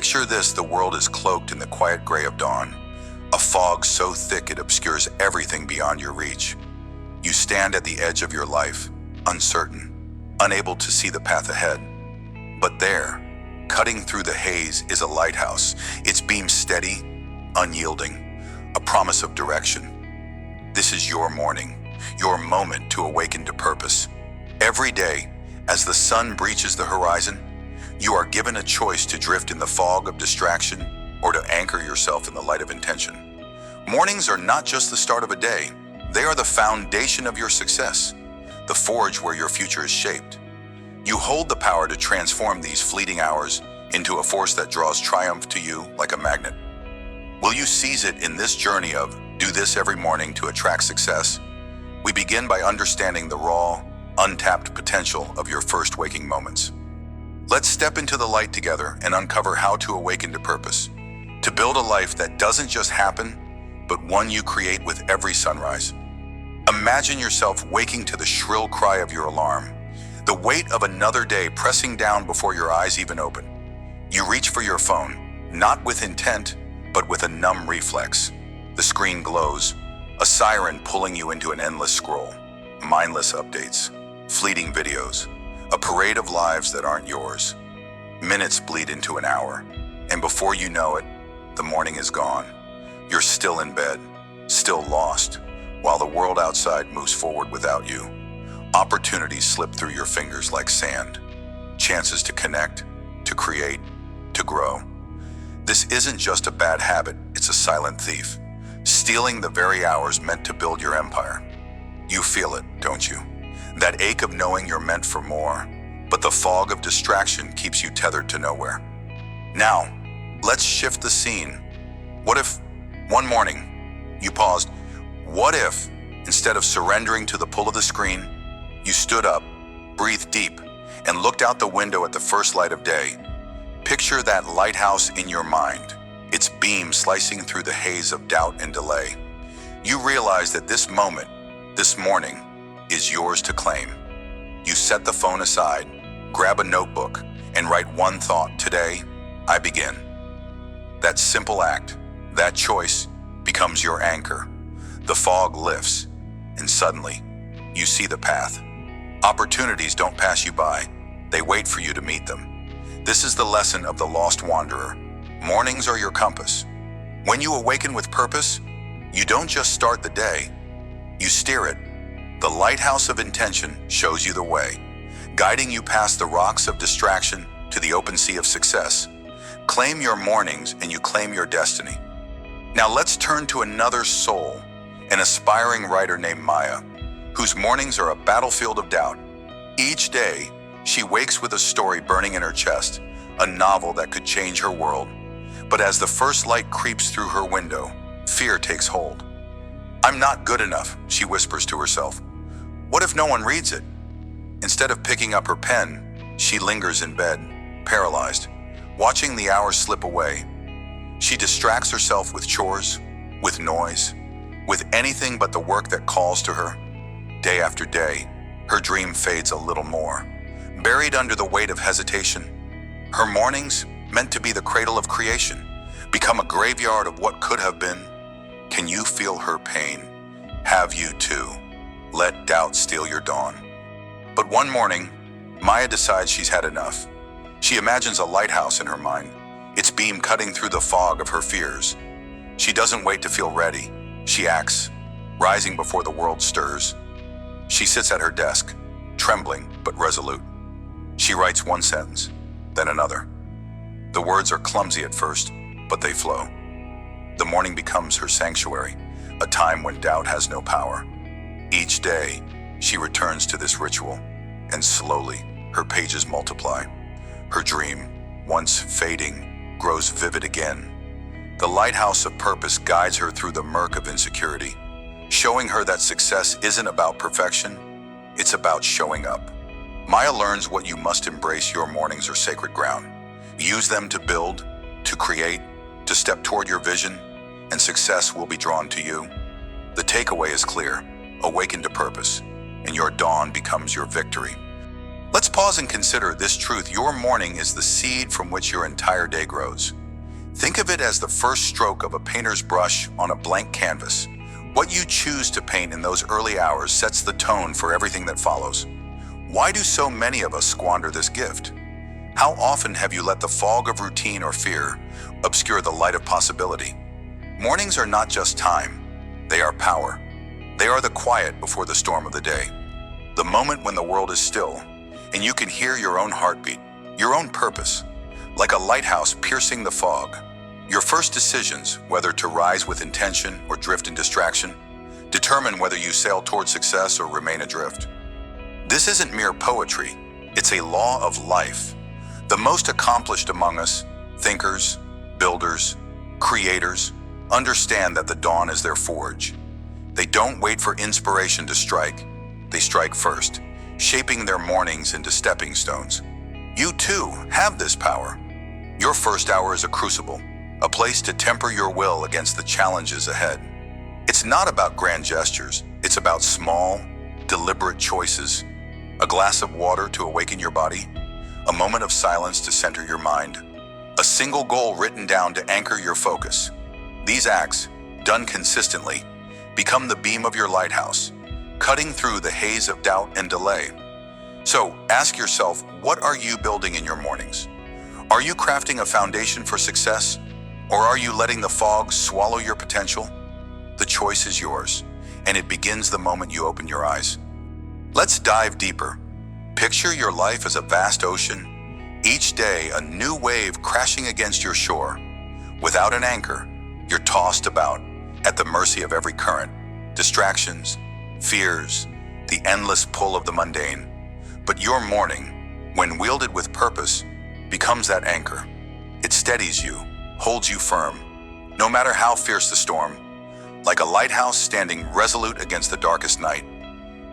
Picture this: the world is cloaked in the quiet gray of dawn, a fog so thick it obscures everything beyond your reach. You stand at the edge of your life, uncertain, unable to see the path ahead. But there, cutting through the haze, is a lighthouse, its beam steady, unyielding, a promise of direction. This is your morning, your moment to awaken to purpose. Every day, as the sun breaches the horizon, you are given a choice to drift in the fog of distraction or to anchor yourself in the light of intention. Mornings are not just the start of a day, they are the foundation of your success, the forge where your future is shaped. You hold the power to transform these fleeting hours into a force that draws triumph to you like a magnet. Will you seize it in this journey of do this every morning to attract success? We begin by understanding the raw, untapped potential of your first waking moments. Let's step into the light together and uncover how to awaken to purpose, to build a life that doesn't just happen, but one you create with every sunrise. Imagine yourself waking to the shrill cry of your alarm, the weight of another day pressing down before your eyes even open. You reach for your phone, not with intent, but with a numb reflex. The screen glows, a siren pulling you into an endless scroll, mindless updates, fleeting videos, a parade of lives that aren't yours. Minutes bleed into an hour, and before you know it, the morning is gone. You're still in bed, still lost, while the world outside moves forward without you. Opportunities slip through your fingers like sand, chances to connect, to create, to grow. This isn't just a bad habit, it's a silent thief, stealing the very hours meant to build your empire. You feel it, don't you? That ache of knowing you're meant for more, but the fog of distraction keeps you tethered to nowhere. Now, let's shift the scene. What if, one morning, you paused? What if, instead of surrendering to the pull of the screen, you stood up, breathed deep, and looked out the window at the first light of day? Picture that lighthouse in your mind, its beam slicing through the haze of doubt and delay. You realize that this moment, this morning, is yours to claim. You set the phone aside, grab a notebook, and write one thought: today, I begin. That simple act, that choice, becomes your anchor. The fog lifts, and suddenly, you see the path. Opportunities don't pass you by, they wait for you to meet them. This is the lesson of the lost wanderer. Mornings are your compass. When you awaken with purpose, you don't just start the day, you steer it. The lighthouse of intention shows you the way, guiding you past the rocks of distraction to the open sea of success. Claim your mornings and you claim your destiny. Now let's turn to another soul, an aspiring writer named Maya, whose mornings are a battlefield of doubt. Each day, she wakes with a story burning in her chest, a novel that could change her world. But as the first light creeps through her window, fear takes hold. I'm not good enough, she whispers to herself. What if no one reads it? Instead of picking up her pen, she lingers in bed, paralyzed, watching the hours slip away. She distracts herself with chores, with noise, with anything but the work that calls to her. Day after day, her dream fades a little more. Buried under the weight of hesitation, her mornings, meant to be the cradle of creation, become a graveyard of what could have been. Can you feel her pain? Have you too? Let doubt steal your dawn. But one morning, Maya decides she's had enough. She imagines a lighthouse in her mind, its beam cutting through the fog of her fears. She doesn't wait to feel ready. She acts, rising before the world stirs. She sits at her desk, trembling but resolute. She writes one sentence, then another. The words are clumsy at first, but they flow. The morning becomes her sanctuary, a time when doubt has no power. Each day, she returns to this ritual, and slowly, her pages multiply. Her dream, once fading, grows vivid again. The lighthouse of purpose guides her through the murk of insecurity, showing her that success isn't about perfection, it's about showing up. Maya learns what you must embrace. Your mornings are sacred ground. Use them to build, to create, to step toward your vision, and success will be drawn to you. The takeaway is clear: awaken to purpose, and your dawn becomes your victory. Let's pause and consider this truth. Your morning is the seed from which your entire day grows. Think of it as the first stroke of a painter's brush on a blank canvas. What you choose to paint in those early hours sets the tone for everything that follows. Why do so many of us squander this gift? How often have you let the fog of routine or fear obscure the light of possibility? Mornings are not just time, they are power. They are the quiet before the storm of the day. The moment when the world is still, and you can hear your own heartbeat, your own purpose, like a lighthouse piercing the fog. Your first decisions, whether to rise with intention or drift in distraction, determine whether you sail toward success or remain adrift. This isn't mere poetry, it's a law of life. The most accomplished among us, thinkers, builders, creators, understand that the dawn is their forge. They don't wait for inspiration to strike, they strike first, shaping their mornings into stepping stones. You too have this power. Your first hour is a crucible, a place to temper your will against the challenges ahead. It's not about grand gestures, it's about small, deliberate choices. A glass of water to awaken your body, a moment of silence to center your mind, a single goal written down to anchor your focus. These acts, done consistently, become the beam of your lighthouse, cutting through the haze of doubt and delay. So ask yourself, what are you building in your mornings? Are you crafting a foundation for success, or are you letting the fog swallow your potential? The choice is yours, and it begins the moment you open your eyes. Let's dive deeper. Picture your life as a vast ocean, each day a new wave crashing against your shore. Without an anchor, you're tossed about, at the mercy of every current, distractions, fears, the endless pull of the mundane. But your morning, when wielded with purpose, becomes that anchor. It steadies you, holds you firm, no matter how fierce the storm. Like a lighthouse standing resolute against the darkest night,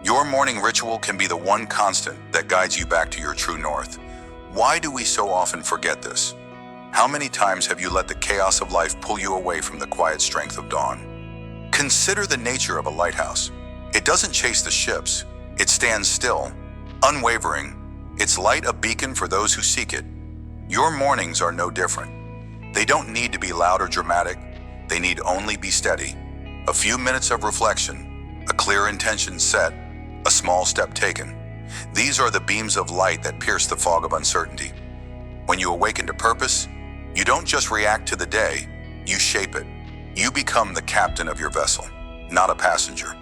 your morning ritual can be the one constant that guides you back to your true north. Why do we so often forget this? How many times have you let the chaos of life pull you away from the quiet strength of dawn? Consider the nature of a lighthouse. It doesn't chase the ships. It stands still, unwavering, its light a beacon for those who seek it. Your mornings are no different. They don't need to be loud or dramatic. They need only be steady. A few minutes of reflection, a clear intention set, a small step taken. These are the beams of light that pierce the fog of uncertainty. When you awaken to purpose, you don't just react to the day, you shape it. You become the captain of your vessel, not a passenger.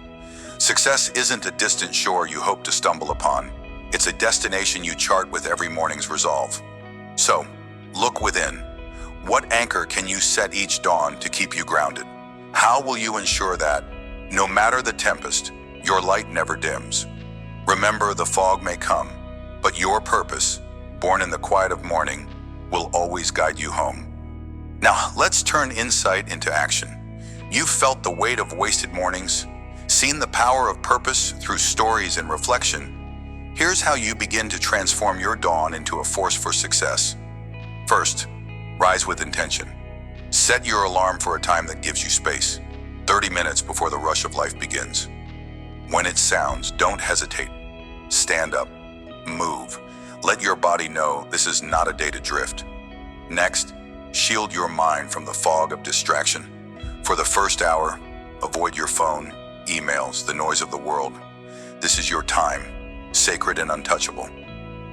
Success isn't a distant shore you hope to stumble upon. It's a destination you chart with every morning's resolve. So, look within. What anchor can you set each dawn to keep you grounded? How will you ensure that, no matter the tempest, your light never dims? Remember, the fog may come, but your purpose, born in the quiet of morning, will always guide you home. Now, let's turn insight into action. You've felt the weight of wasted mornings, seen the power of purpose through stories and reflection. Here's how you begin to transform your dawn into a force for success. First, rise with intention. Set your alarm for a time that gives you space, 30 minutes before the rush of life begins. When it sounds, don't hesitate. Stand up, move. Let your body know this is not a day to drift. Next, shield your mind from the fog of distraction. For the first hour, avoid your phone, emails, the noise of the world. This is your time, sacred and untouchable.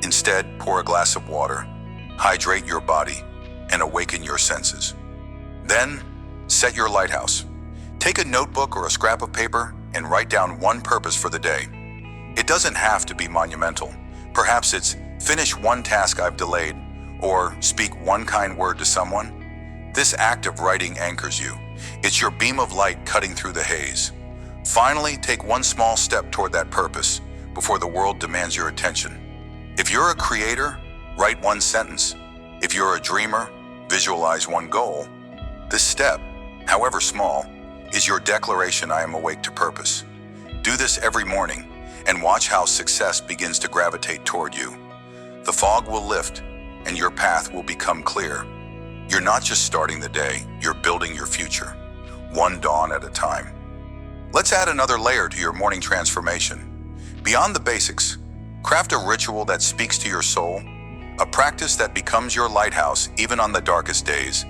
Instead, pour a glass of water, hydrate your body, and awaken your senses. Then, set your lighthouse. Take a notebook or a scrap of paper and write down one purpose for the day. It doesn't have to be monumental. Perhaps it's finish one task I've delayed, or speak one kind word to someone. This act of writing anchors you. It's your beam of light cutting through the haze. Finally, take one small step toward that purpose before the world demands your attention. If you're a creator, write one sentence. If you're a dreamer, visualize one goal. This step, however small, is your declaration I am awake to purpose. Do this every morning and watch how success begins to gravitate toward you. The fog will lift and your path will become clear. You're not just starting the day, you're building your future, one dawn at a time. Let's add another layer to your morning transformation. Beyond the basics, Craft a ritual that speaks to your soul, a practice that becomes your lighthouse even on the darkest days.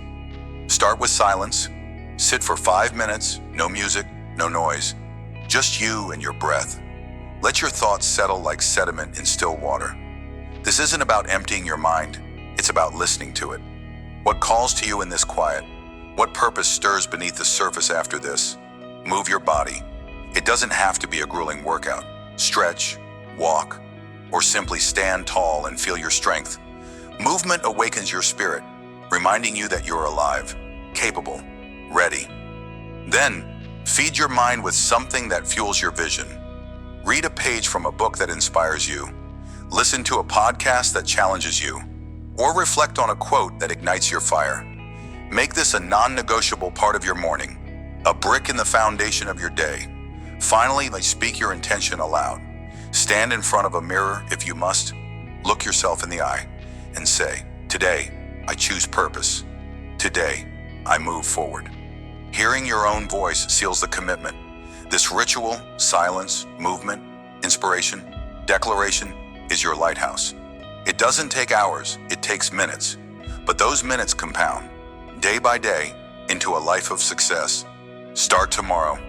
Start with silence. Sit for 5 minutes, no music, no noise, just you and your breath. Let your thoughts settle like sediment in still water. This isn't about emptying your mind, it's about listening to it. What calls to you in this quiet? What purpose stirs beneath the surface after this? Move your body. It doesn't have to be a grueling workout. Stretch, walk, or simply stand tall and feel your strength. Movement awakens your spirit, reminding you that you're alive, capable, ready. Then, feed your mind with something that fuels your vision. Read a page from a book that inspires you. Listen to a podcast that challenges you. Or reflect on a quote that ignites your fire. Make this a non-negotiable part of your morning, a brick in the foundation of your day. Finally, speak your intention aloud. Stand in front of a mirror if you must. Look yourself in the eye and say, "Today, I choose purpose. Today, I move forward." Hearing your own voice seals the commitment. This ritual, silence, movement, inspiration, declaration is your lighthouse. It doesn't take hours, it takes minutes. But those minutes compound, day by day, into a life of success. Start tomorrow,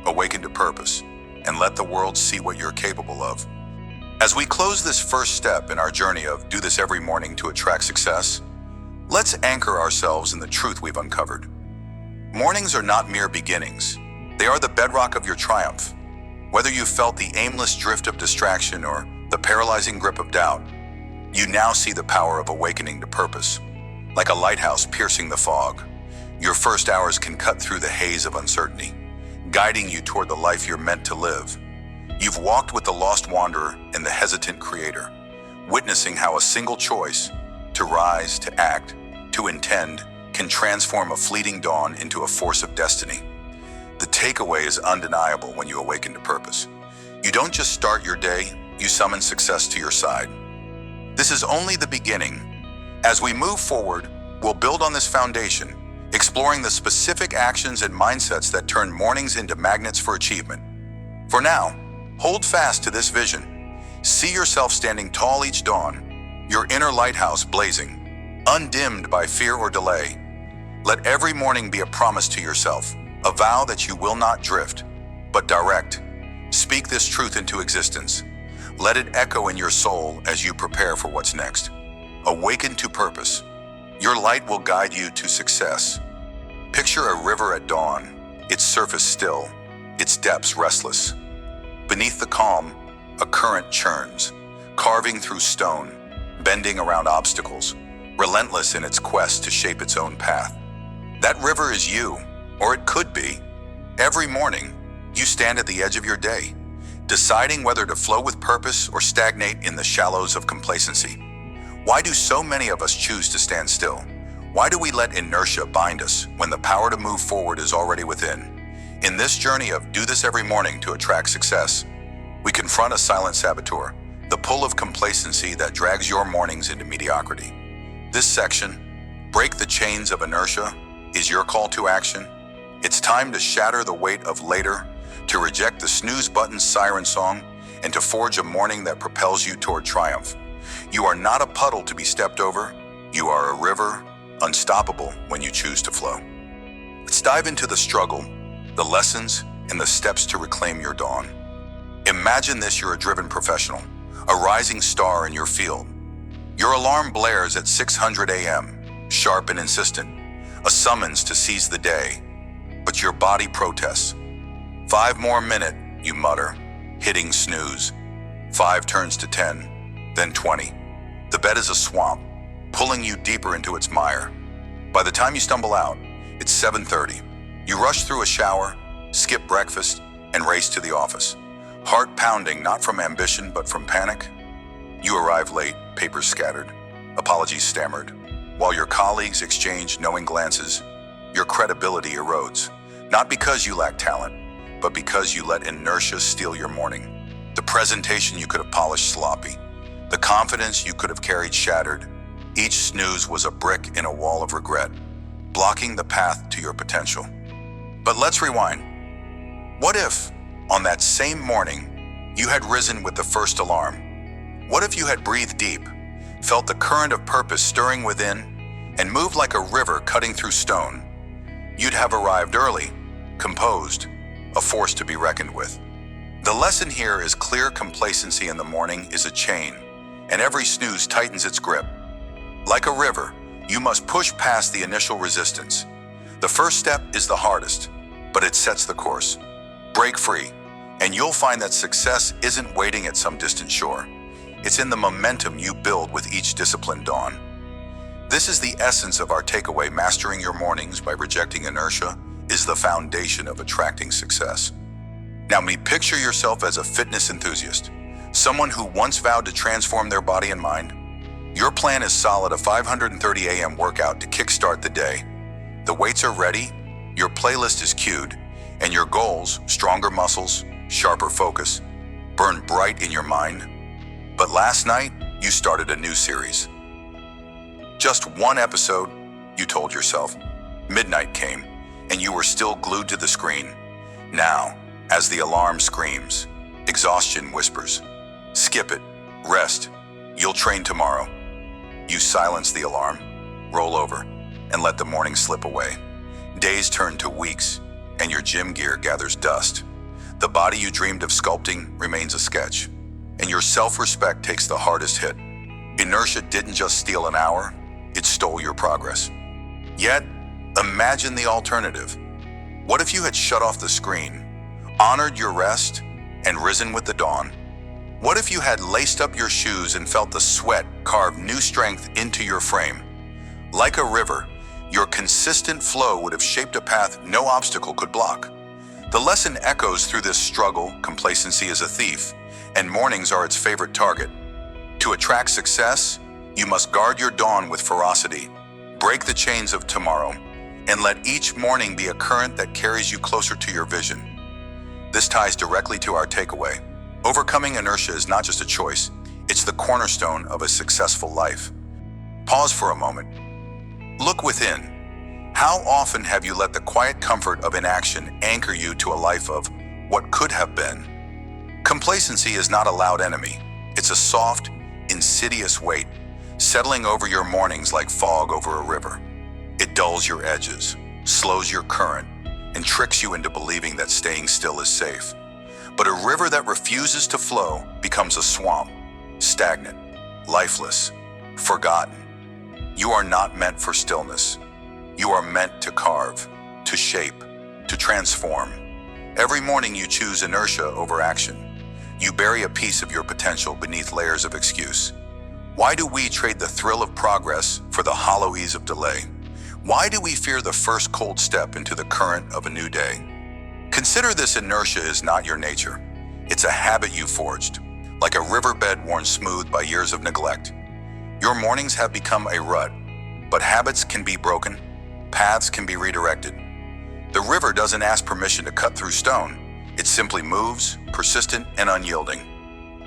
awaken to purpose, and let the world see what you're capable of. As we close this first step in our journey of do this every morning to attract success, let's anchor ourselves in the truth we've uncovered. Mornings are not mere beginnings. They are the bedrock of your triumph. Whether you felt the aimless drift of distraction or the paralyzing grip of doubt, you now see the power of awakening to purpose. Like a lighthouse piercing the fog, your first hours can cut through the haze of uncertainty, guiding you toward the life you're meant to live. You've walked with the lost wanderer and the hesitant creator, witnessing how a single choice, to rise, to act, to intend, can transform a fleeting dawn into a force of destiny. The takeaway is undeniable when you awaken to purpose. You don't just start your day, you summon success to your side. This is only the beginning. As we move forward, we'll build on this foundation, exploring the specific actions and mindsets that turn mornings into magnets for achievement. For now, hold fast to this vision. See yourself standing tall each dawn, your inner lighthouse blazing, undimmed by fear or delay. Let every morning be a promise to yourself, a vow that you will not drift, but direct. Speak this truth into existence. Let it echo in your soul as you prepare for what's next. Awaken to purpose. Your light will guide you to success. Picture a river at dawn, its surface still, its depths restless. Beneath the calm, a current churns, carving through stone, bending around obstacles, relentless in its quest to shape its own path. That river is you, or it could be. Every morning, you stand at the edge of your day, deciding whether to flow with purpose or stagnate in the shallows of complacency. Why do so many of us choose to stand still? Why do we let inertia bind us when the power to move forward is already within? In this journey of do this every morning to attract success, we confront a silent saboteur, the pull of complacency that drags your mornings into mediocrity. This section, Break the Chains of Inertia, is your call to action. It's time to shatter the weight of later, to reject the snooze button siren song, and to forge a morning that propels you toward triumph. You are not a puddle to be stepped over. You are a river, unstoppable when you choose to flow. Let's dive into the struggle, the lessons, and the steps to reclaim your dawn. Imagine this: you're a driven professional, a rising star in your field. Your alarm blares at 600 a.m., sharp and insistent, a summons to seize the day. But your body protests. 5 more minutes, you mutter, hitting snooze. 5 turns to 10, then 20. The bed is a swamp, pulling you deeper into its mire. By the time you stumble out, it's 7:30. You rush through a shower, skip breakfast, and race to the office. Heart pounding, not from ambition, but from panic. You arrive late, papers scattered, apologies stammered. While your colleagues exchange knowing glances, your credibility erodes. Not because you lack talent, but because you let inertia steal your morning. The presentation you could have polished sloppy. The confidence you could have carried shattered. Each snooze was a brick in a wall of regret, blocking the path to your potential. But let's rewind. What if, on that same morning, you had risen with the first alarm? What if you had breathed deep, felt the current of purpose stirring within, and moved like a river cutting through stone? You'd have arrived early, composed, a force to be reckoned with. The lesson here is clear complacency in the morning is a chain, and every snooze tightens its grip. Like a river, you must push past the initial resistance. The first step is the hardest, but it sets the course. Break free, and you'll find that success isn't waiting at some distant shore. It's in the momentum you build with each disciplined dawn. This is the essence of our takeaway. Mastering your mornings by rejecting inertia is the foundation of attracting success. Now, picture yourself as a fitness enthusiast, someone who once vowed to transform their body and mind. Your plan is solid, a 5:30 a.m. workout to kickstart the day. The weights are ready, your playlist is cued, and your goals, stronger muscles, sharper focus, burn bright in your mind. But last night, you started a new series. Just one episode, you told yourself. Midnight came, and you were still glued to the screen. Now, as the alarm screams, exhaustion whispers, "Skip it, rest, you'll train tomorrow." You silence the alarm, roll over, and let the morning slip away. Days turn to weeks, and your gym gear gathers dust. The body you dreamed of sculpting remains a sketch, and your self-respect takes the hardest hit. Inertia didn't just steal an hour, it stole your progress. Yet, imagine the alternative. What if you had shut off the screen, honored your rest, and risen with the dawn? What if you had laced up your shoes and felt the sweat carve new strength into your frame? Like a river, your consistent flow would have shaped a path no obstacle could block. The lesson echoes through this struggle. Complacency is a thief, and mornings are its favorite target. To attract success, you must guard your dawn with ferocity, break the chains of tomorrow, and let each morning be a current that carries you closer to your vision. This ties directly to our takeaway. Overcoming inertia is not just a choice, it's the cornerstone of a successful life. Pause for a moment. Look within. How often have you let the quiet comfort of inaction anchor you to a life of what could have been? Complacency is not a loud enemy. It's a soft, insidious weight, settling over your mornings like fog over a river. It dulls your edges, slows your current, and tricks you into believing that staying still is safe. But a river that refuses to flow becomes a swamp, stagnant, lifeless, forgotten. You are not meant for stillness. You are meant to carve, to shape, to transform. Every morning you choose inertia over action. You bury a piece of your potential beneath layers of excuse. Why do we trade the thrill of progress for the hollow ease of delay? Why do we fear the first cold step into the current of a new day? Consider this: inertia is not your nature. It's a habit you forged, like a riverbed worn smooth by years of neglect. Your mornings have become a rut, but habits can be broken, paths can be redirected. The river doesn't ask permission to cut through stone. It simply moves, persistent and unyielding.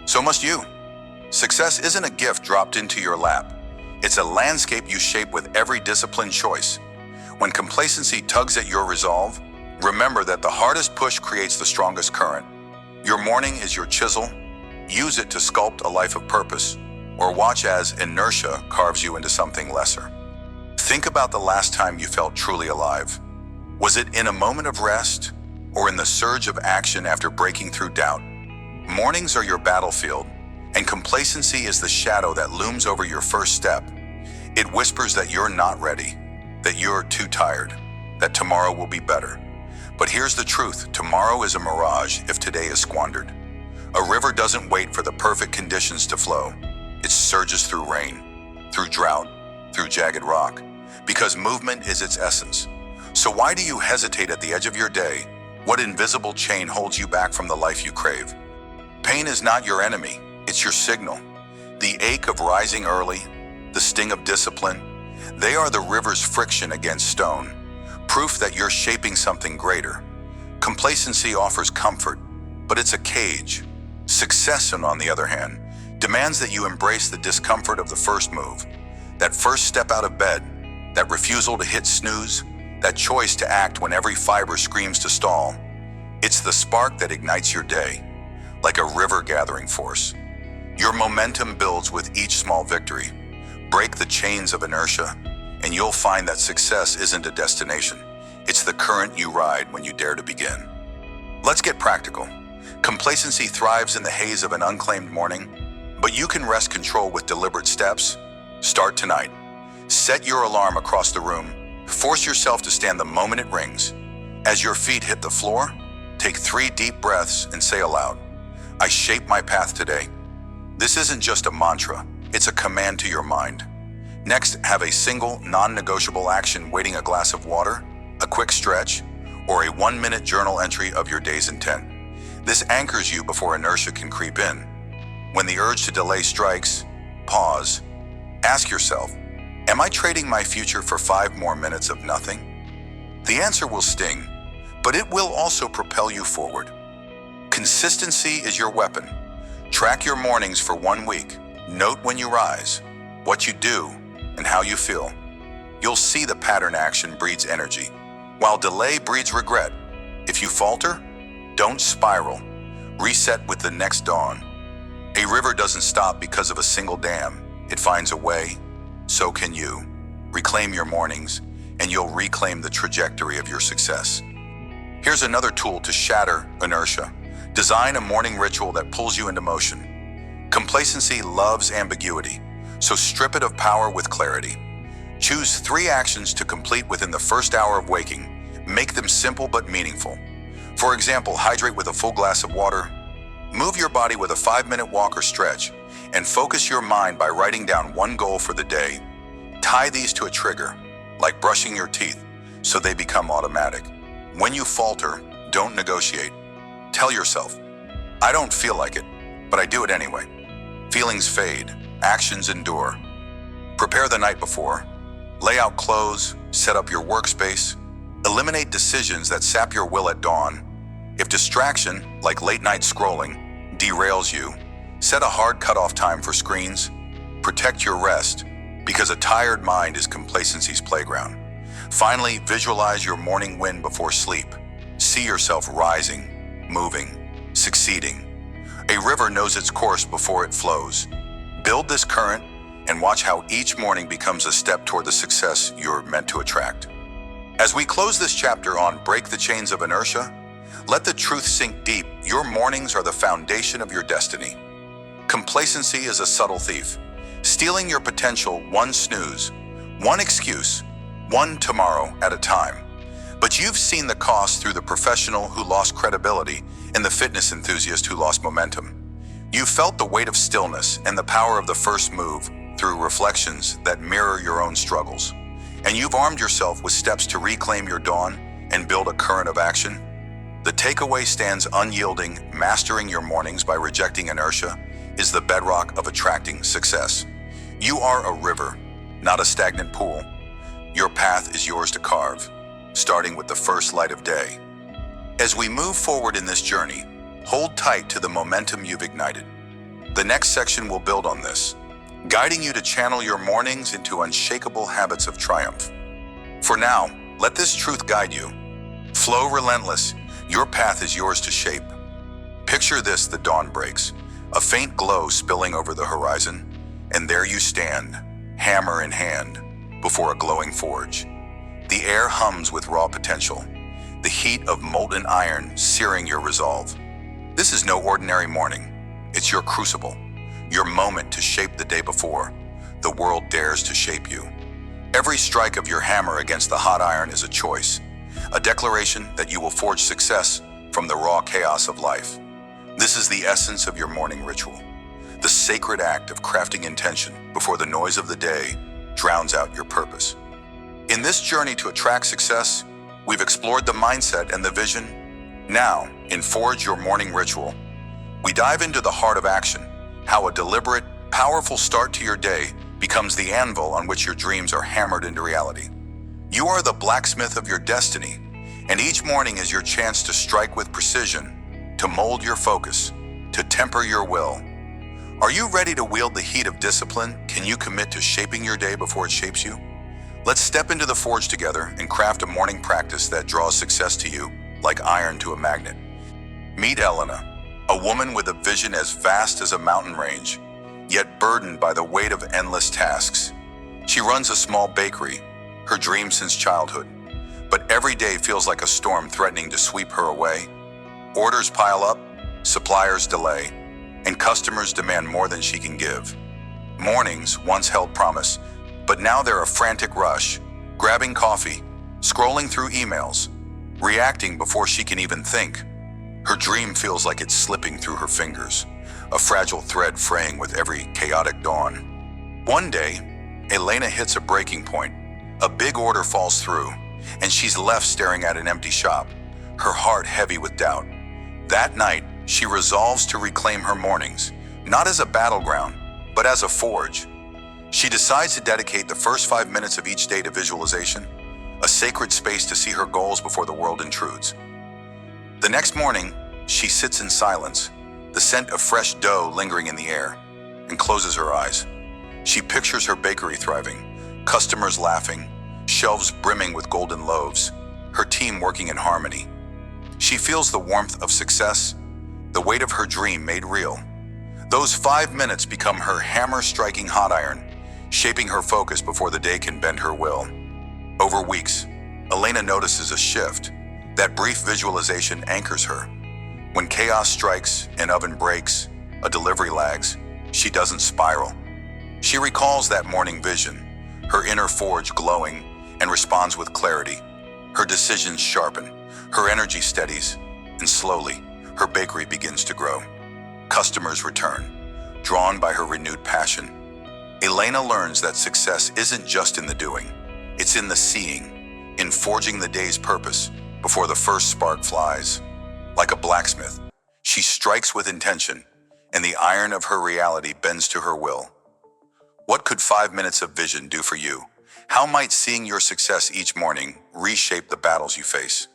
So must you. Success isn't a gift dropped into your lap. It's a landscape you shape with every disciplined choice. When complacency tugs at your resolve, remember that the hardest push creates the strongest current. Your morning is your chisel. Use it to sculpt a life of purpose, or watch as inertia carves you into something lesser. Think about the last time you felt truly alive. Was it in a moment of rest, or in the surge of action after breaking through doubt? Mornings are your battlefield, and complacency is the shadow that looms over your first step. It whispers that you're not ready, that you're too tired, that tomorrow will be better. But here's the truth: tomorrow is a mirage if today is squandered. A river doesn't wait for the perfect conditions to flow. It surges through rain, through drought, through jagged rock, because movement is its essence. So why do you hesitate at the edge of your day? What invisible chain holds you back from the life you crave? Pain is not your enemy, it's your signal. The ache of rising early, the sting of discipline, they are the river's friction against stone, proof that you're shaping something greater. Complacency offers comfort, but it's a cage. Success, on the other hand, demands that you embrace the discomfort of the first move, that first step out of bed, that refusal to hit snooze, that choice to act when every fiber screams to stall. It's the spark that ignites your day, like a river gathering force. Your momentum builds with each small victory. Break the chains of inertia, and you'll find that success isn't a destination. It's the current you ride when you dare to begin. Let's get practical. Complacency thrives in the haze of an unclaimed morning, but you can wrest control with deliberate steps. Start tonight. Set your alarm across the room. Force yourself to stand the moment it rings. As your feet hit the floor, take 3 deep breaths and say aloud, I shape my path today. This isn't just a mantra, it's a command to your mind. Next, have a single, non-negotiable action: waiting a glass of water, a quick stretch, or a 1-minute journal entry of your day's intent. This anchors you before inertia can creep in. When the urge to delay strikes, pause. Ask yourself, am I trading my future for 5 more minutes of nothing? The answer will sting, but it will also propel you forward. Consistency is your weapon. Track your mornings for 1 week. Note when you rise, what you do, and how you feel. You'll see the pattern action breeds energy, while delay breeds regret. If you falter, don't spiral. Reset with the next dawn. A river doesn't stop because of a single dam. It finds a way. So can you. Reclaim your mornings, and you'll reclaim the trajectory of your success. Here's another tool to shatter inertia. Design a morning ritual that pulls you into motion. Complacency loves ambiguity, so strip it of power with clarity. Choose 3 actions to complete within the first hour of waking. Make them simple but meaningful. For example, hydrate with a full glass of water, move your body with a 5-minute walk or stretch, and focus your mind by writing down 1 goal for the day. Tie these to a trigger, like brushing your teeth, so they become automatic. When you falter, don't negotiate. Tell yourself, I don't feel like it, but I do it anyway. Feelings fade, actions endure. Prepare the night before. Lay out clothes, set up your workspace. Eliminate decisions that sap your will at dawn. If distraction, like late-night scrolling, derails you, set a hard cutoff time for screens. Protect your rest, because a tired mind is complacency's playground. Finally, visualize your morning win before sleep. See yourself rising, moving, succeeding. A river knows its course before it flows. Build this current and watch how each morning becomes a step toward the success you're meant to attract. As we close this chapter on Break the Chains of Inertia, let the truth sink deep. Your mornings are the foundation of your destiny. Complacency is a subtle thief, stealing your potential 1 snooze, 1 excuse, 1 tomorrow at a time. But you've seen the cost through the professional who lost credibility and the fitness enthusiast who lost momentum. You've felt the weight of stillness and the power of the first move through reflections that mirror your own struggles. And you've armed yourself with steps to reclaim your dawn and build a current of action. The takeaway stands unyielding. Mastering your mornings by rejecting inertia is the bedrock of attracting success. You are a river, not a stagnant pool. Your path is yours to carve, starting with the first light of day. As we move forward in this journey, hold tight to the momentum you've ignited. The next section will build on this, guiding you to channel your mornings into unshakable habits of triumph. For now, let this truth guide you. Flow relentless. Your path is yours to shape. Picture this: the dawn breaks, a faint glow spilling over the horizon, and there you stand, hammer in hand, before a glowing forge. The air hums with raw potential, the heat of molten iron searing your resolve. This is no ordinary morning. It's your crucible, your moment to shape the day before the world dares to shape you. Every strike of your hammer against the hot iron is a choice, a declaration that you will forge success from the raw chaos of life. This is the essence of your morning ritual, the sacred act of crafting intention before the noise of the day drowns out your purpose. In this journey to attract success, we've explored the mindset and the vision. Now, in Forge Your Morning Ritual, we dive into the heart of action, how a deliberate, powerful start to your day becomes the anvil on which your dreams are hammered into reality. You are the blacksmith of your destiny, and each morning is your chance to strike with precision, to mold your focus, to temper your will. Are you ready to wield the heat of discipline? Can you commit to shaping your day before it shapes you? Let's step into the forge together and craft a morning practice that draws success to you like iron to a magnet. Meet Elena, A woman with a vision as vast as a mountain range, yet burdened by the weight of endless tasks. She runs a small bakery, her dream since childhood, but every day feels like a storm threatening to sweep her away. Orders pile up, suppliers delay, and customers demand more than she can give. Mornings once held promise, but now they're a frantic rush, grabbing coffee, scrolling through emails, reacting before she can even think. Her dream feels like it's slipping through her fingers, a fragile thread fraying with every chaotic dawn. One day, Elena hits a breaking point. A big order falls through, and she's left staring at an empty shop, her heart heavy with doubt. That night, she resolves to reclaim her mornings, not as a battleground, but as a forge. She decides to dedicate the first 5 minutes of each day to visualization, a sacred space to see her goals before the world intrudes. The next morning, she sits in silence, the scent of fresh dough lingering in the air, and closes her eyes. She pictures her bakery thriving, customers laughing, shelves brimming with golden loaves, her team working in harmony. She feels the warmth of success, the weight of her dream made real. Those 5 minutes become her hammer-striking hot iron, shaping her focus before the day can bend her will. Over weeks, Elena notices a shift. That brief visualization anchors her. When chaos strikes, an oven breaks, a delivery lags, she doesn't spiral. She recalls that morning vision, her inner forge glowing, and responds with clarity. Her decisions sharpen, her energy steadies, and slowly, her bakery begins to grow. Customers return, drawn by her renewed passion. Elena learns that success isn't just in the doing, it's in the seeing, in forging the day's purpose before the first spark flies. Like a blacksmith, she strikes with intention, and the iron of her reality bends to her will. What could 5 minutes of vision do for you? How might seeing your success each morning reshape the battles you face?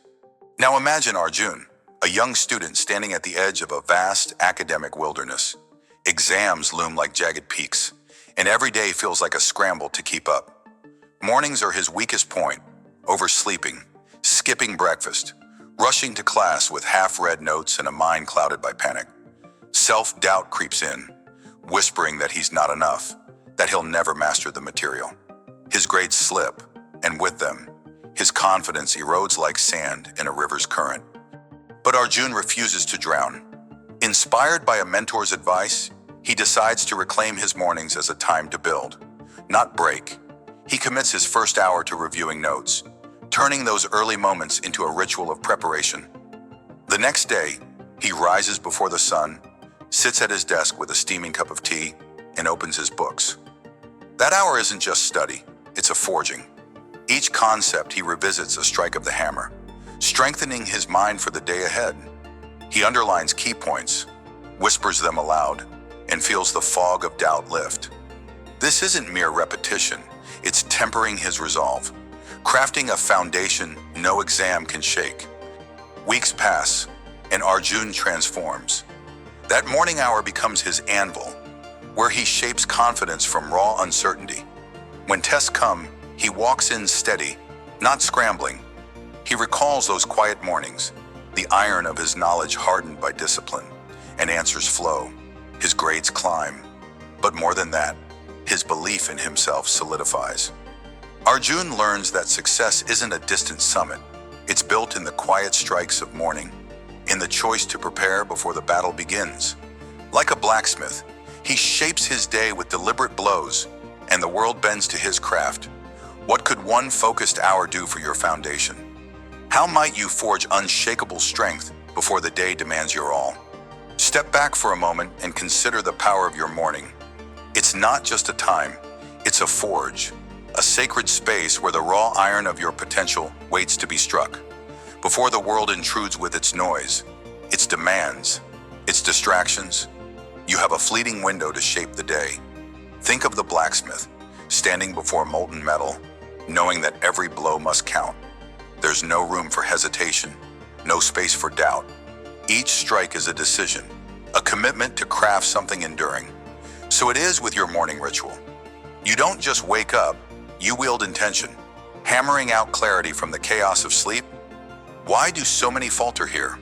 Now imagine Arjun, a young student standing at the edge of a vast academic wilderness. Exams loom like jagged peaks, and every day feels like a scramble to keep up. Mornings are his weakest point, oversleeping, skipping breakfast, rushing to class with half-read notes and a mind clouded by panic. Self-doubt creeps in, whispering that he's not enough, that he'll never master the material. His grades slip, and with them, his confidence erodes like sand in a river's current. But Arjun refuses to drown. Inspired by a mentor's advice, he decides to reclaim his mornings as a time to build, not break. He commits his first hour to reviewing notes, turning those early moments into a ritual of preparation. The next day, he rises before the sun, sits at his desk with a steaming cup of tea, and opens his books. That hour isn't just study, it's a forging. Each concept he revisits a strike of the hammer, strengthening his mind for the day ahead. He underlines key points, whispers them aloud, and feels the fog of doubt lift. This isn't mere repetition, it's tempering his resolve, crafting a foundation no exam can shake. Weeks pass, and Arjun transforms. That morning hour becomes his anvil, where he shapes confidence from raw uncertainty. When tests come, he walks in steady, not scrambling. He recalls those quiet mornings, the iron of his knowledge hardened by discipline, and answers flow. His grades climb. But more than that, his belief in himself solidifies. Arjun learns that success isn't a distant summit. It's built in the quiet strikes of morning, in the choice to prepare before the battle begins. Like a blacksmith, he shapes his day with deliberate blows, and the world bends to his craft. What could one focused hour do for your foundation? How might you forge unshakable strength before the day demands your all? Step back for a moment and consider the power of your morning. It's not just a time, it's a forge, a sacred space where the raw iron of your potential waits to be struck. Before the world intrudes with its noise, its demands, its distractions, you have a fleeting window to shape the day. Think of the blacksmith, standing before molten metal, knowing that every blow must count. There's no room for hesitation, no space for doubt. Each strike is a decision, a commitment to craft something enduring. So it is with your morning ritual. You don't just wake up, you wield intention, hammering out clarity from the chaos of sleep. Why do so many falter here?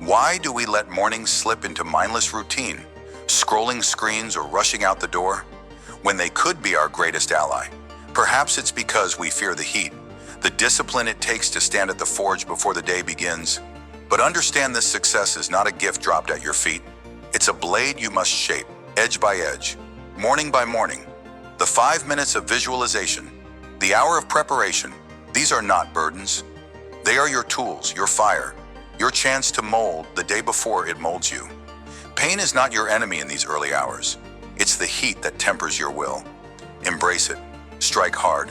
Why do we let mornings slip into mindless routine, scrolling screens or rushing out the door, when they could be our greatest ally? Perhaps it's because we fear the heat, the discipline it takes to stand at the forge before the day begins. But understand this success is not a gift dropped at your feet. It's a blade you must shape, edge by edge, morning by morning. The 5 minutes of visualization, the hour of preparation, these are not burdens. They are your tools, your fire, your chance to mold the day before it molds you. Pain is not your enemy in these early hours. It's the heat that tempers your will. Embrace it. Strike hard.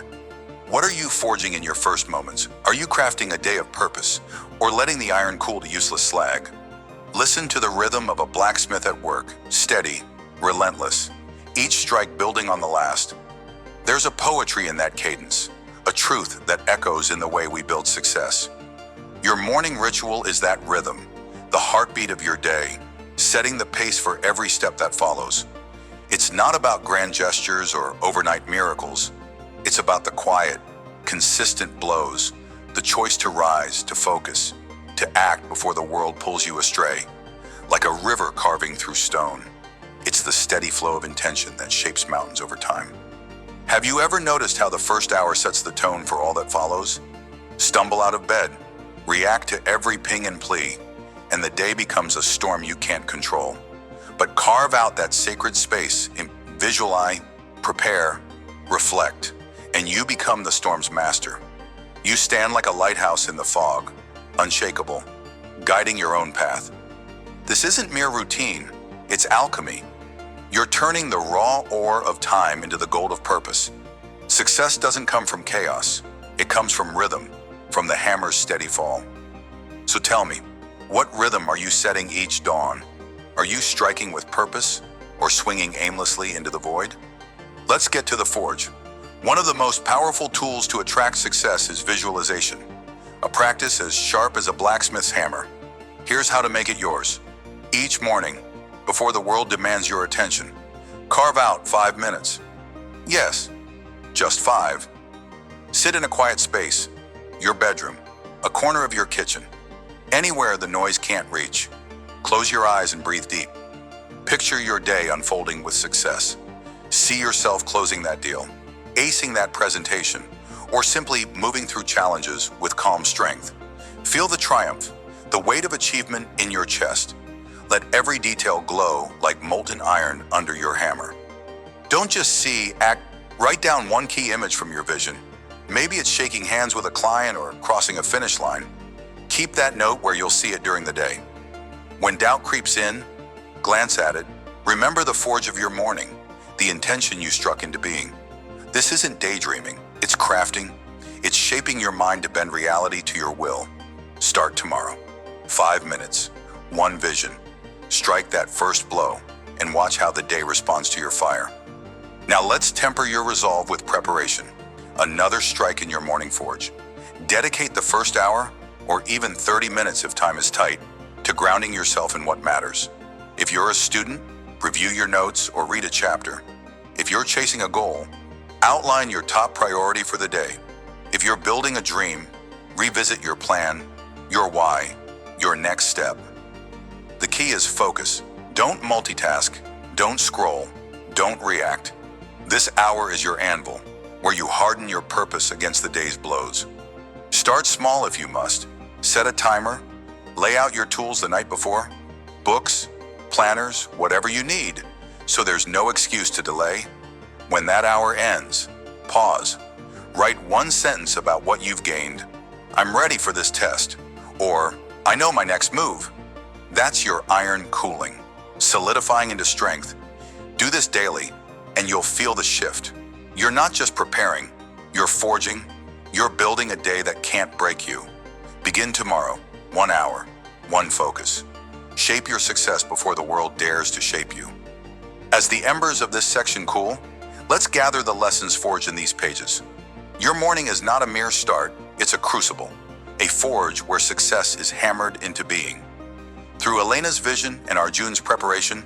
What are you forging in your first moments? Are you crafting a day of purpose, or letting the iron cool to useless slag? Listen to the rhythm of a blacksmith at work, steady, relentless, each strike building on the last. There's a poetry in that cadence, a truth that echoes in the way we build success. Your morning ritual is that rhythm, the heartbeat of your day, setting the pace for every step that follows. It's not about grand gestures or overnight miracles. It's about the quiet, consistent blows, the choice to rise, to focus, to act before the world pulls you astray, like a river carving through stone. It's the steady flow of intention that shapes mountains over time. Have you ever noticed how the first hour sets the tone for all that follows? Stumble out of bed, react to every ping and plea, and the day becomes a storm you can't control. But carve out that sacred space, visualize, prepare, reflect, and you become the storm's master. You stand like a lighthouse in the fog, unshakable, guiding your own path. This isn't mere routine, it's alchemy. You're turning the raw ore of time into the gold of purpose. Success doesn't come from chaos, it comes from rhythm, from the hammer's steady fall. So tell me, what rhythm are you setting each dawn? Are you striking with purpose or swinging aimlessly into the void? Let's get to the forge. One of the most powerful tools to attract success is visualization, a practice as sharp as a blacksmith's hammer. Here's how to make it yours. Each morning, before the world demands your attention, carve out 5 minutes. Yes, just 5. Sit in a quiet space, your bedroom, a corner of your kitchen, anywhere the noise can't reach. Close your eyes and breathe deep. Picture your day unfolding with success. See yourself closing that deal, acing that presentation, or simply moving through challenges with calm strength. Feel the triumph, the weight of achievement in your chest. Let every detail glow like molten iron under your hammer. Don't just see, act. Write down one key image from your vision. Maybe it's shaking hands with a client or crossing a finish line. Keep that note where you'll see it during the day. When doubt creeps in, glance at it. Remember the forge of your morning, the intention you struck into being. This isn't daydreaming, it's crafting. It's shaping your mind to bend reality to your will. Start tomorrow. 5 minutes, one vision. Strike that first blow and watch how the day responds to your fire. Now let's temper your resolve with preparation. Another strike in your morning forge. Dedicate the first hour, or even 30 minutes if time is tight, to grounding yourself in what matters. If you're a student, review your notes or read a chapter. If you're chasing a goal, outline your top priority for the day. If you're building a dream, revisit your plan, your why, your next step. The key is focus. Don't multitask, don't scroll, don't react. This hour is your anvil, where you harden your purpose against the day's blows. Start small if you must. Set a timer, lay out your tools the night before, books, planners, whatever you need, so there's no excuse to delay. When that hour ends, pause. Write one sentence about what you've gained. I'm ready for this test. Or, I know my next move. That's your iron cooling, solidifying into strength. Do this daily, and you'll feel the shift. You're not just preparing, you're forging, you're building a day that can't break you. Begin tomorrow, 1 hour, one focus. Shape your success before the world dares to shape you. As the embers of this section cool, let's gather the lessons forged in these pages. Your morning is not a mere start, it's a crucible, a forge where success is hammered into being. Through Elena's vision and Arjun's preparation,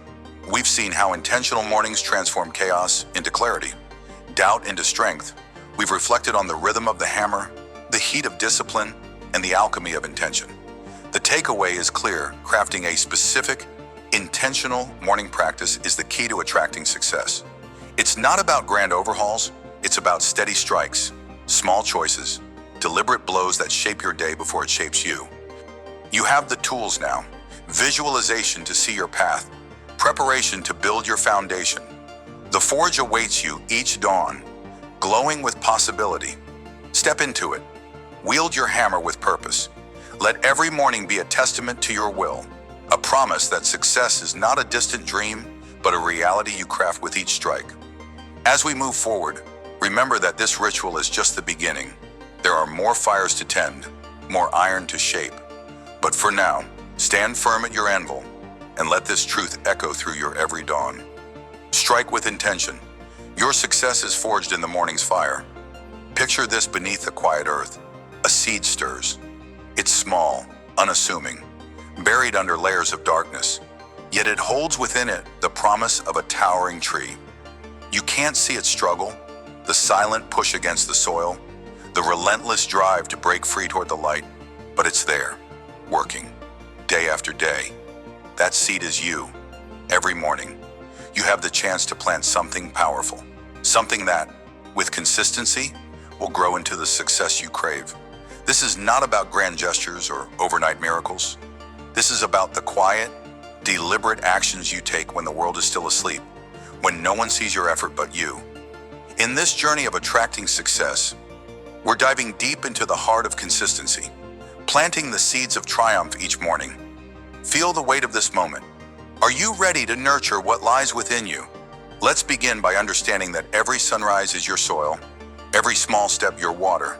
we've seen how intentional mornings transform chaos into clarity, doubt into strength. We've reflected on the rhythm of the hammer, the heat of discipline, and the alchemy of intention. The takeaway is clear: crafting a specific, intentional morning practice is the key to attracting success. It's not about grand overhauls, it's about steady strikes, small choices, deliberate blows that shape your day before it shapes you. You have the tools now: visualization to see your path, preparation to build your foundation. The forge awaits you each dawn, glowing with possibility. Step into it. Wield your hammer with purpose. Let every morning be a testament to your will, a promise that success is not a distant dream, but a reality you craft with each strike. As we move forward, remember that this ritual is just the beginning. There are more fires to tend, more iron to shape. But for now, stand firm at your anvil and let this truth echo through your every dawn. Strike with intention. Your success is forged in the morning's fire. Picture this: beneath the quiet earth, a seed stirs. It's small, unassuming, buried under layers of darkness, yet it holds within it the promise of a towering tree. You can't see its struggle, the silent push against the soil, the relentless drive to break free toward the light, but it's there, working, day after day. That seed is you. Every morning, you have the chance to plant something powerful, something that, with consistency, will grow into the success you crave. This is not about grand gestures or overnight miracles. This is about the quiet, deliberate actions you take when the world is still asleep, when no one sees your effort but you. In this journey of attracting success, we're diving deep into the heart of consistency, planting the seeds of triumph each morning. Feel the weight of this moment. Are you ready to nurture what lies within you? Let's begin by understanding that every sunrise is your soil, every small step your water.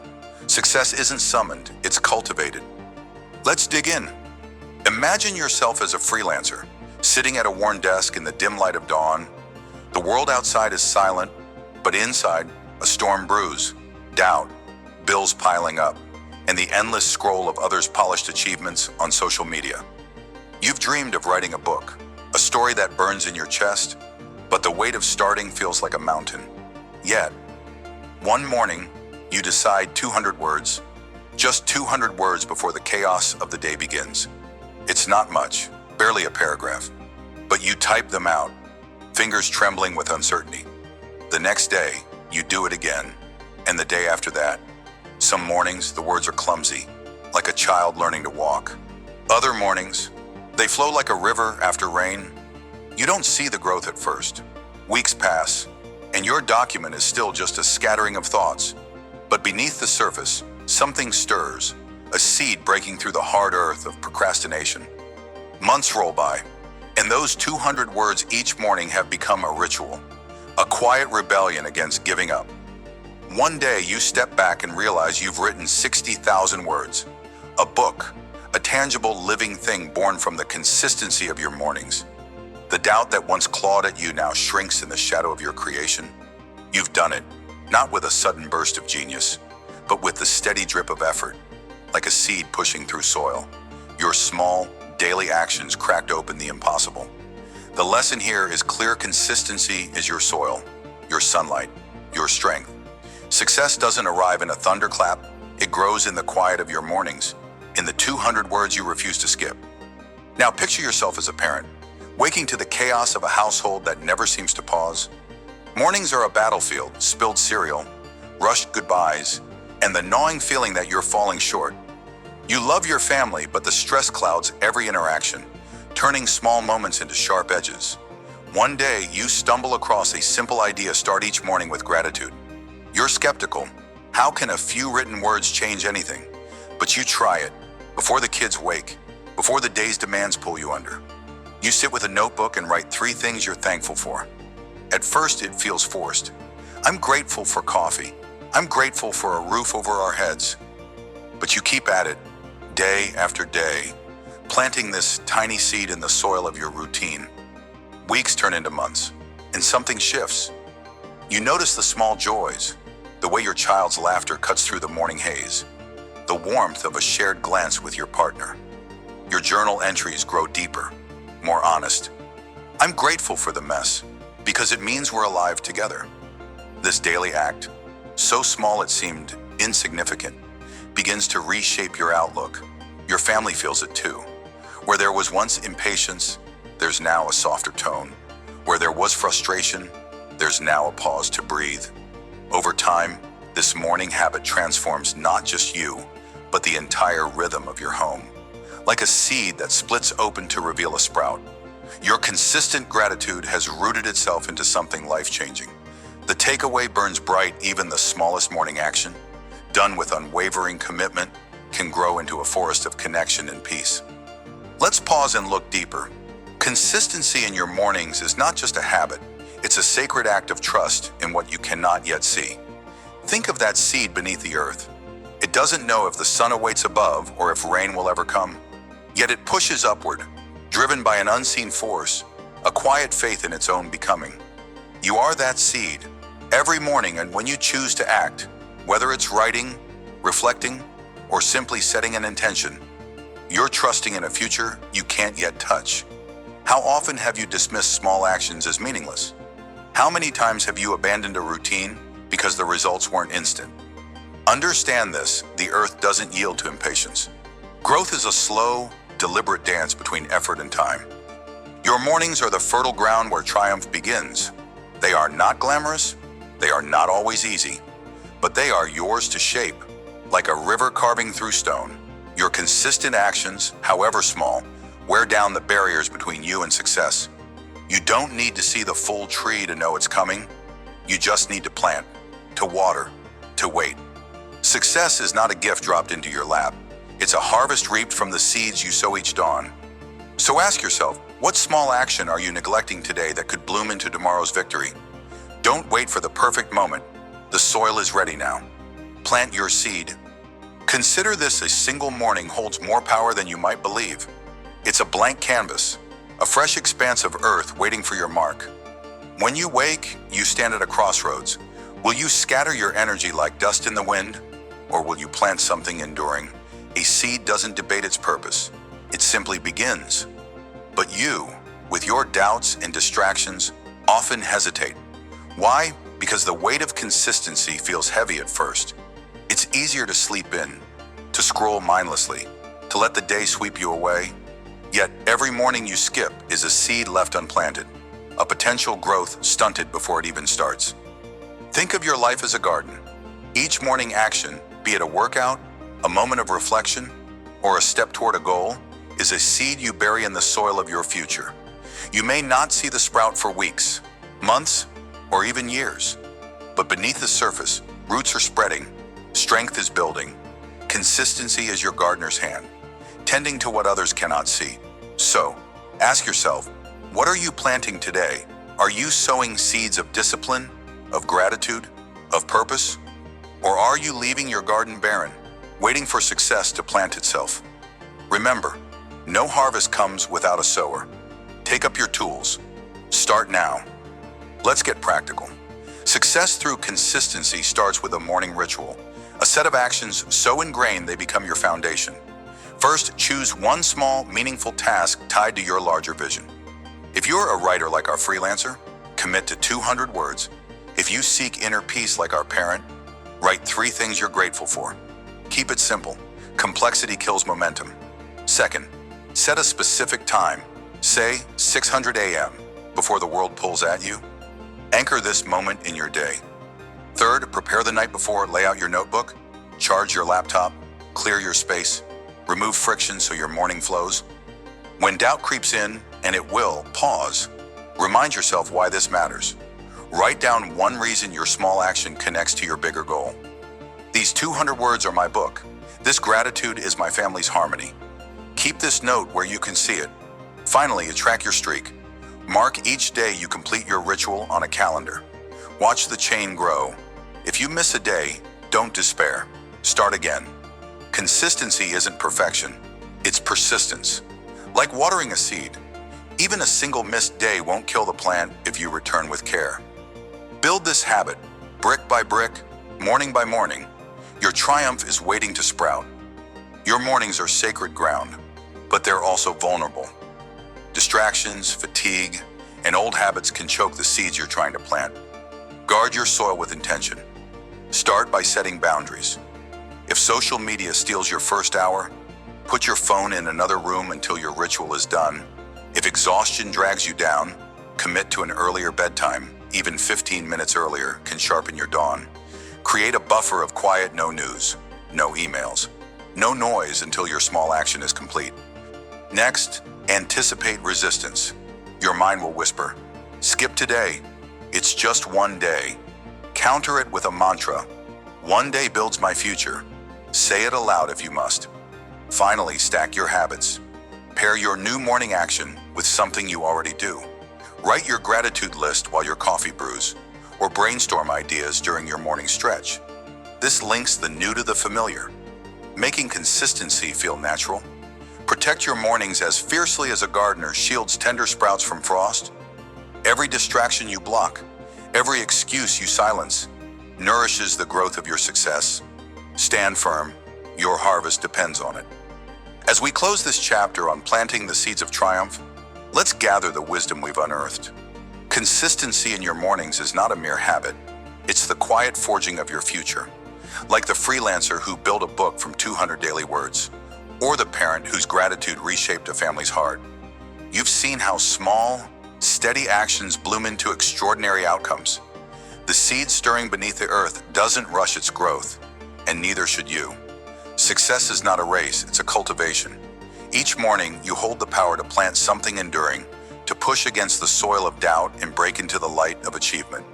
Success isn't summoned, it's cultivated. Let's dig in. Imagine yourself as a freelancer, sitting at a worn desk in the dim light of dawn. The world outside is silent, but inside, a storm brews, doubt, bills piling up, and the endless scroll of others' polished achievements on social media. You've dreamed of writing a book, a story that burns in your chest, but the weight of starting feels like a mountain. Yet, one morning, you decide 200 words, just 200 words before the chaos of the day begins. It's not much, barely a paragraph, but you type them out, fingers trembling with uncertainty. The next day, you do it again, and the day after that. Some mornings, the words are clumsy, like a child learning to walk. Other mornings, they flow like a river after rain. You don't see the growth at first. Weeks pass, and your document is still just a scattering of thoughts. But beneath the surface, something stirs, a seed breaking through the hard earth of procrastination. Months roll by, and those 200 words each morning have become a ritual, a quiet rebellion against giving up. One day you step back and realize you've written 60,000 words, a book, a tangible living thing born from the consistency of your mornings. The doubt that once clawed at you now shrinks in the shadow of your creation. You've done it, not with a sudden burst of genius, but with the steady drip of effort, like a seed pushing through soil. Your small, daily actions cracked open the impossible. The lesson here is clear: consistency is your soil, your sunlight, your strength. Success doesn't arrive in a thunderclap, it grows in the quiet of your mornings, in the 200 words you refuse to skip. Now picture yourself as a parent, waking to the chaos of a household that never seems to pause. Mornings are a battlefield: spilled cereal, rushed goodbyes, and the gnawing feeling that you're falling short. You love your family, but the stress clouds every interaction, turning small moments into sharp edges. One day, you stumble across a simple idea: start each morning with gratitude. You're skeptical. How can a few written words change anything? But you try it, before the kids wake, before the day's demands pull you under. You sit with a notebook and write 3 things you're thankful for. At first, it feels forced. I'm grateful for coffee. I'm grateful for a roof over our heads. But you keep at it, day after day, planting this tiny seed in the soil of your routine. Weeks turn into months, and something shifts. You notice the small joys, the way your child's laughter cuts through the morning haze, the warmth of a shared glance with your partner. Your journal entries grow deeper, more honest. I'm grateful for the mess, because it means we're alive together. This daily act, so small it seemed insignificant, begins to reshape your outlook. Your family feels it too. Where there was once impatience, there's now a softer tone. Where there was frustration, there's now a pause to breathe. Over time, this morning habit transforms not just you, but the entire rhythm of your home. Like a seed that splits open to reveal a sprout, your consistent gratitude has rooted itself into something life-changing. The takeaway burns bright. Even the smallest morning action, done with unwavering commitment, can grow into a forest of connection and peace. Let's pause and look deeper. Consistency in your mornings is not just a habit, it's a sacred act of trust in what you cannot yet see. Think of that seed beneath the earth. It doesn't know if the sun awaits above or if rain will ever come. Yet it pushes upward, driven by an unseen force, a quiet faith in its own becoming. You are that seed. Every morning, and when you choose to act, whether it's writing, reflecting, or simply setting an intention, you're trusting in a future you can't yet touch. How often have you dismissed small actions as meaningless? How many times have you abandoned a routine because the results weren't instant? Understand this: the earth doesn't yield to impatience. Growth is a slow, deliberate dance between effort and time. Your mornings are the fertile ground where triumph begins. They are not glamorous, they are not always easy, but they are yours to shape. Like a river carving through stone, your consistent actions, however small, wear down the barriers between you and success. You don't need to see the full tree to know it's coming. You just need to plant, to water, to wait. Success is not a gift dropped into your lap. It's a harvest reaped from the seeds you sow each dawn. So ask yourself, what small action are you neglecting today that could bloom into tomorrow's victory? Don't wait for the perfect moment. The soil is ready now. Plant your seed. Consider this: a single morning holds more power than you might believe. It's a blank canvas, a fresh expanse of earth waiting for your mark. When you wake, you stand at a crossroads. Will you scatter your energy like dust in the wind, or will you plant something enduring? A seed doesn't debate its purpose, it simply begins. But you, with your doubts and distractions, often hesitate. Why? Because the weight of consistency feels heavy at first. It's easier to sleep in, to scroll mindlessly, to let the day sweep you away. Yet every morning you skip is a seed left unplanted, a potential growth stunted before it even starts. Think of your life as a garden. Each morning action, be it a workout, a moment of reflection, or a step toward a goal, is a seed you bury in the soil of your future. You may not see the sprout for weeks, months, or even years, but beneath the surface, roots are spreading, strength is building, consistency is your gardener's hand, tending to what others cannot see. So, ask yourself, what are you planting today? Are you sowing seeds of discipline, of gratitude, of purpose? Or are you leaving your garden barren, waiting for success to plant itself? Remember, no harvest comes without a sower. Take up your tools. Start now. Let's get practical. Success through consistency starts with a morning ritual, a set of actions so ingrained they become your foundation. First, choose one small, meaningful task tied to your larger vision. If you're a writer like our freelancer, commit to 200 words. If you seek inner peace like our parent, write 3 things you're grateful for. Keep it simple. Complexity kills momentum. Second, set a specific time, say 600 a.m., before the world pulls at you. Anchor this moment in your day. Third, prepare the night before. Lay out your notebook, charge your laptop, clear your space, remove friction so your morning flows. When doubt creeps in, and it will, pause. Remind yourself why this matters. Write down one reason your small action connects to your bigger goal. These 200 words are my book. This gratitude is my family's harmony. Keep this note where you can see it. Finally, track your streak. Mark each day you complete your ritual on a calendar. Watch the chain grow. If you miss a day, don't despair. Start again. Consistency isn't perfection, it's persistence. Like watering a seed, even a single missed day won't kill the plant if you return with care. Build this habit, brick by brick, morning by morning. Your triumph is waiting to sprout. Your mornings are sacred ground, but they're also vulnerable. Distractions, fatigue, and old habits can choke the seeds you're trying to plant. Guard your soil with intention. Start by setting boundaries. If social media steals your first hour, Put your phone in another room until your ritual is done. If exhaustion drags you down, commit to an earlier bedtime. Even 15 minutes earlier can sharpen your dawn. Create a buffer of quiet, no news, no emails, no noise until your small action is complete. Next, anticipate resistance. Your mind will whisper, skip today. It's just one day. Counter it with a mantra. One day builds my future. Say it aloud if you must. Finally, stack your habits. Pair your new morning action with something you already do. Write your gratitude list while your coffee brews, or brainstorm ideas during your morning stretch. This links the new to the familiar, making consistency feel natural. Protect your mornings as fiercely as a gardener shields tender sprouts from frost. Every distraction you block, every excuse you silence, nourishes the growth of your success. Stand firm, your harvest depends on it. As we close this chapter on planting the seeds of triumph, let's gather the wisdom we've unearthed. Consistency in your mornings is not a mere habit. It's the quiet forging of your future. Like the freelancer who built a book from 200 daily words, or the parent whose gratitude reshaped a family's heart. You've seen how small, steady actions bloom into extraordinary outcomes. The seed stirring beneath the earth doesn't rush its growth, and neither should you. Success is not a race, it's a cultivation. Each morning, you hold the power to plant something enduring, to push against the soil of doubt and break into the light of achievement.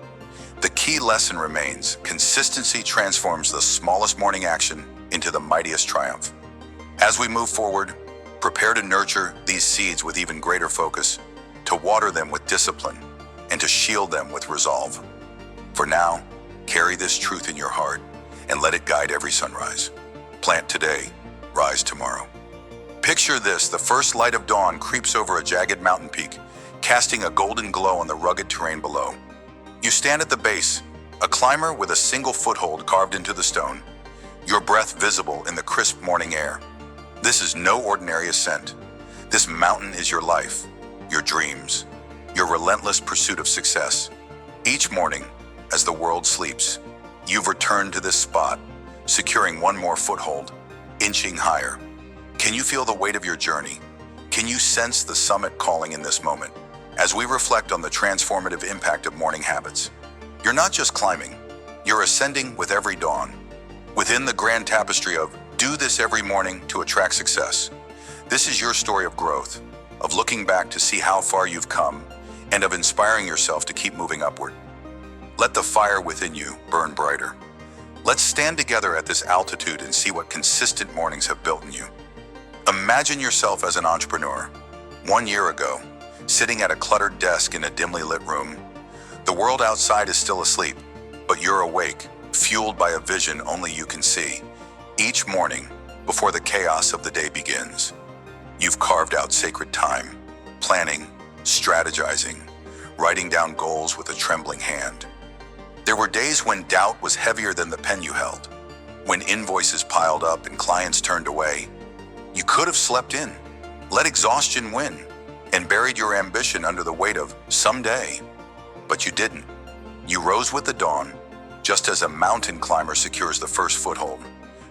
The key lesson remains: consistency transforms the smallest morning action into the mightiest triumph. As we move forward, prepare to nurture these seeds with even greater focus, to water them with discipline, and to shield them with resolve. For now, carry this truth in your heart and let it guide every sunrise. Plant today, rise tomorrow. Picture this: the first light of dawn creeps over a jagged mountain peak, casting a golden glow on the rugged terrain below. You stand at the base, a climber with a single foothold carved into the stone, your breath visible in the crisp morning air. This is no ordinary ascent. This mountain is your life, your dreams, your relentless pursuit of success. Each morning, as the world sleeps, you've returned to this spot, securing one more foothold, inching higher. Can you feel the weight of your journey? Can you sense the summit calling in this moment? As we reflect on the transformative impact of morning habits, you're not just climbing, you're ascending with every dawn. Within the grand tapestry of do this every morning to attract success, this is your story of growth, of looking back to see how far you've come, and of inspiring yourself to keep moving upward. Let the fire within you burn brighter. Let's stand together at this altitude and see what consistent mornings have built in you. Imagine yourself as an entrepreneur. 1 year ago, sitting at a cluttered desk in a dimly lit room. The world outside is still asleep, but you're awake, fueled by a vision only you can see. Each morning, before the chaos of the day begins, you've carved out sacred time, planning, strategizing, writing down goals with a trembling hand. There were days when doubt was heavier than the pen you held, when invoices piled up and clients turned away. You could have slept in, let exhaustion win, and buried your ambition under the weight of someday. But you didn't. You rose with the dawn, just as a mountain climber secures the first foothold,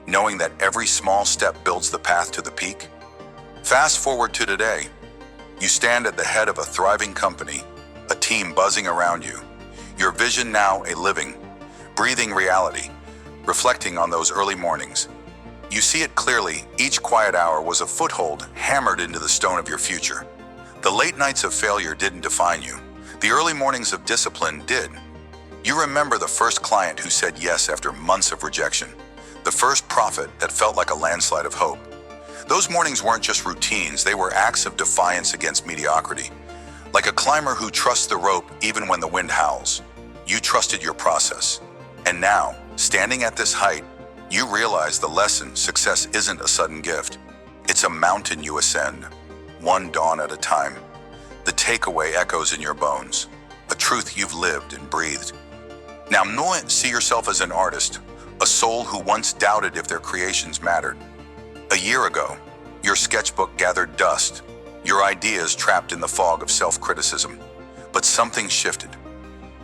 knowing that every small step builds the path to the peak. Fast forward to today. You stand at the head of a thriving company, a team buzzing around you. Your vision now a living, breathing reality, reflecting on those early mornings. You see it clearly. Each quiet hour was a foothold hammered into the stone of your future. The late nights of failure didn't define you. The early mornings of discipline did. You remember the first client who said yes after months of rejection, the first profit that felt like a landslide of hope. Those mornings weren't just routines, they were acts of defiance against mediocrity. Like a climber who trusts the rope even when the wind howls, you trusted your process. And now, standing at this height, you realize the lesson: success isn't a sudden gift. It's a mountain you ascend, one dawn at a time. The takeaway echoes in your bones, a truth you've lived and breathed. Now, see yourself as an artist, a soul who once doubted if their creations mattered. A year ago, your sketchbook gathered dust, your ideas trapped in the fog of self-criticism. But something shifted.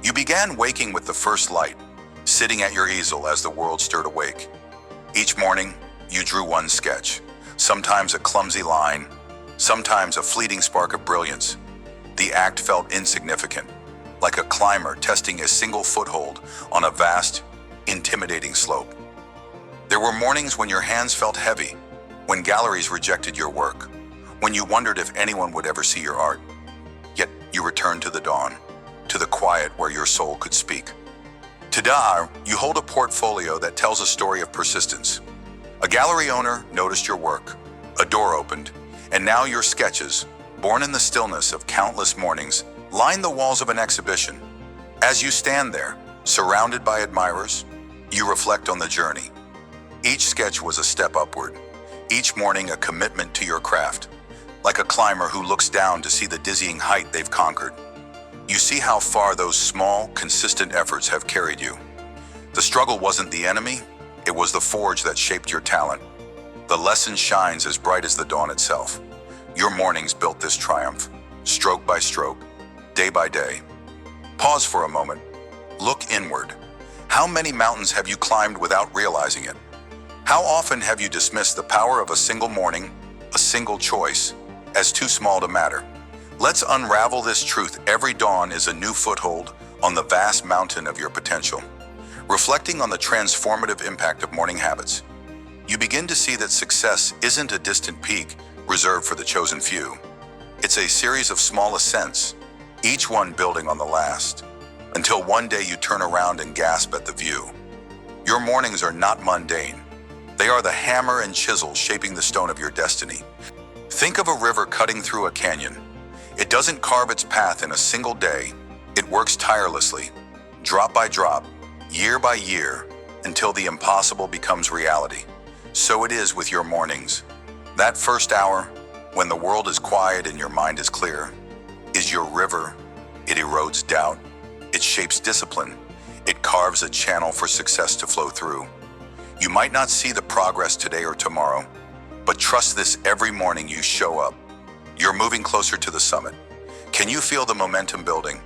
You began waking with the first light, sitting at your easel as the world stirred awake. Each morning, you drew one sketch, sometimes a clumsy line, sometimes a fleeting spark of brilliance. The act felt insignificant, like a climber testing a single foothold on a vast, intimidating slope. There were mornings when your hands felt heavy, when galleries rejected your work, when you wondered if anyone would ever see your art. Yet you returned to the dawn, to the quiet where your soul could speak. Today, you hold a portfolio that tells a story of persistence. A gallery owner noticed your work, a door opened, and now your sketches, born in the stillness of countless mornings, line the walls of an exhibition. As you stand there, surrounded by admirers, you reflect on the journey. Each sketch was a step upward, each morning a commitment to your craft, like a climber who looks down to see the dizzying height they've conquered. You see how far those small, consistent efforts have carried you. The struggle wasn't the enemy, it was the forge that shaped your talent. The lesson shines as bright as the dawn itself. Your mornings built this triumph, stroke by stroke, day by day. Pause for a moment. Look inward. How many mountains have you climbed without realizing it? How often have you dismissed the power of a single morning, a single choice, as too small to matter? Let's unravel this truth. Every dawn is a new foothold on the vast mountain of your potential. Reflecting on the transformative impact of morning habits, you begin to see that success isn't a distant peak reserved for the chosen few. It's a series of small ascents, each one building on the last, until one day you turn around and gasp at the view. Your mornings are not mundane. They are the hammer and chisel shaping the stone of your destiny. Think of a river cutting through a canyon. It doesn't carve its path in a single day. It works tirelessly, drop by drop, year by year, until the impossible becomes reality. So it is with your mornings. That first hour, when the world is quiet and your mind is clear, is your river. It erodes doubt. It shapes discipline. It carves a channel for success to flow through. You might not see the progress today or tomorrow, but trust this: every morning you show up, you're moving closer to the summit. Can you feel the momentum building?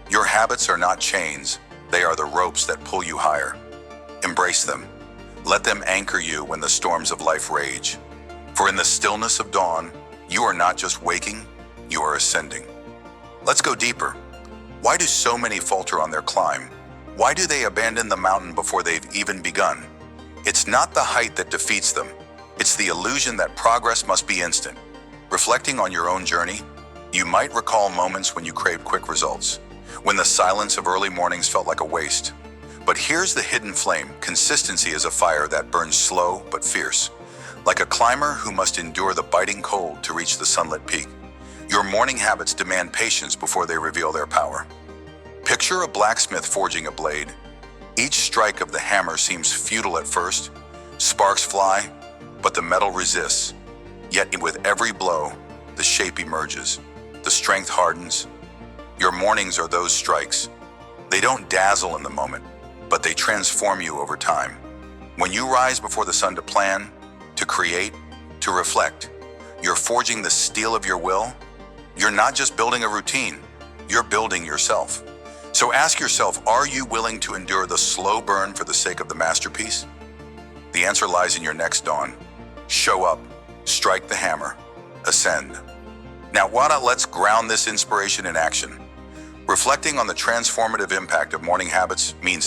Your habits are not chains, they are the ropes that pull you higher. Embrace them. Let them anchor you when the storms of life rage. For in the stillness of dawn, you are not just waking, you are ascending. Let's go deeper. Why do so many falter on their climb? Why do they abandon the mountain before they've even begun? It's not the height that defeats them. It's the illusion that progress must be instant. Reflecting on your own journey, you might recall moments when you craved quick results, when the silence of early mornings felt like a waste. But here's the hidden flame. Consistency is a fire that burns slow but fierce, like a climber who must endure the biting cold to reach the sunlit peak. Your morning habits demand patience before they reveal their power. Picture a blacksmith forging a blade. Each strike of the hammer seems futile at first. Sparks fly, but the metal resists. Yet with every blow, the shape emerges. The strength hardens. Your mornings are those strikes. They don't dazzle in the moment, but they transform you over time. When you rise before the sun to plan, to create, to reflect, you're forging the steel of your will. You're not just building a routine, you're building yourself. So ask yourself, are you willing to endure the slow burn for the sake of the masterpiece? The answer lies in your next dawn. Show up, strike the hammer, ascend. Now, why not let's ground this inspiration in action? Reflecting on the transformative impact of morning habits means